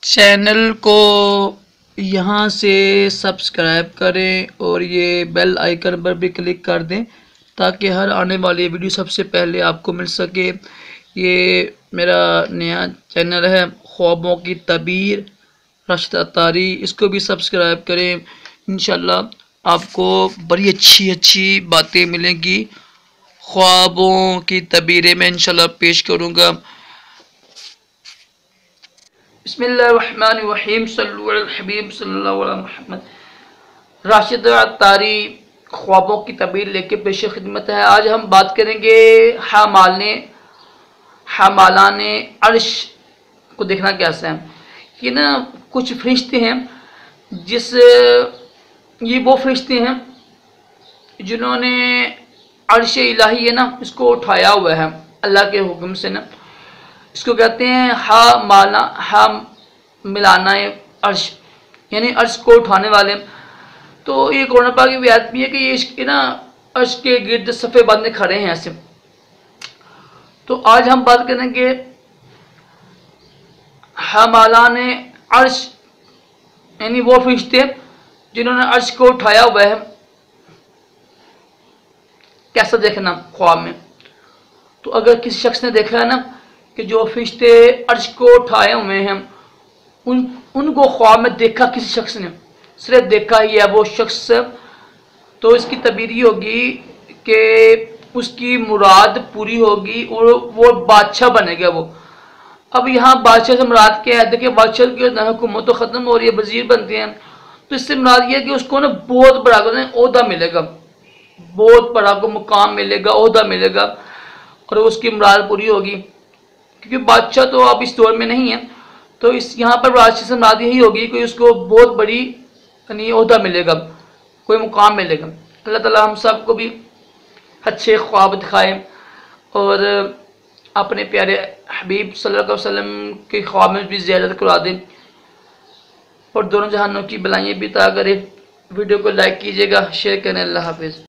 Channel को यहाँ से सब्सक्राइब करें और ये बेल आइकन पर भी क्लिक कर दें ताकि हर आने वाली वीडियो सबसे पहले आपको मिल सके। ये मेरा नया चैनल है ख्वाबों की तबीर राशिद अत्तारी, इसको भी सब्सक्राइब करें। इंशाल्लाह आपको बड़ी अच्छी बातें मिलेंगी। ख्वाबों की तबीरें मैं इंशाल्लाह पेश करूँगा। बिस्मिल्लाहिर्रहमानिर्रहीम सल्लल्लाहु अलैहि हबीब सल्लल्लाहु अलैहि मुहम्मद। राशिद अत्तारी ख्वाबों की तबीर लेके पेश खिदमत है। आज हम बात करेंगे हमालाने अर्श को देखना कैसा है। ये ना कुछ फरिश्ते हैं ये वो फरिश्ते हैं जिन्होंने अर्श इलाही है ना इसको उठाया हुआ है अल्लाह के हुक्म से ना। इसको कहते हैं मिलाना अर्श, यानी अर्श को उठाने वाले। तो ये कुरान पाक की आयत भी है कि ये इसके ना अर्श के गिर्द सफ़े बांधे खड़े हैं ऐसे। तो आज हम बात करेंगे हमालाने अर्श, यानी वो फरिश्ते जिन्होंने अर्श को उठाया हुआ है। कैसा देखना ख्वाब में। तो अगर किसी शख्स ने देखा है ना कि जो फरिश्ते अर्श को उठाए हुए हैं उनको ख्वाब में देखा किसी शख्स ने, सिर्फ देखा ही है वो शख्स, तो इसकी तबीर ये होगी कि उसकी मुराद पूरी होगी और वो बादशाह बनेगा वो। अब यहाँ बादशाह से मुराद क्या है? देखिए बादशाह की हुकूमत तो ख़त्म हो रही है, वजीर बनते हैं। तो इससे मुराद ये है कि उसको ना बहुत बड़ा ओहदा मिलेगा, बहुत बड़ा को मुकाम मिलेगा, ओहदा मिलेगा और उसकी मुराद पूरी होगी। क्योंकि बादशाह तो अब इस दौर में नहीं है, तो इस यहाँ पर बादशाह से मुराद यही होगी कि उसको बहुत बड़ी यानी ओहदा मिलेगा, कोई मुकाम मिलेगा। अल्लाह ताला हम सब को भी अच्छे ख्वाब दिखाए और अपने प्यारे हबीब सल्लल्लाहु अलैहि वसल्लम के ख्वाब में भी ज़ियारत करवा दें और दोनों जहानों की भलाइयाँ भी अता करें। वीडियो को लाइक कीजिएगा, शेयर करें। अल्लाह हाफिज़।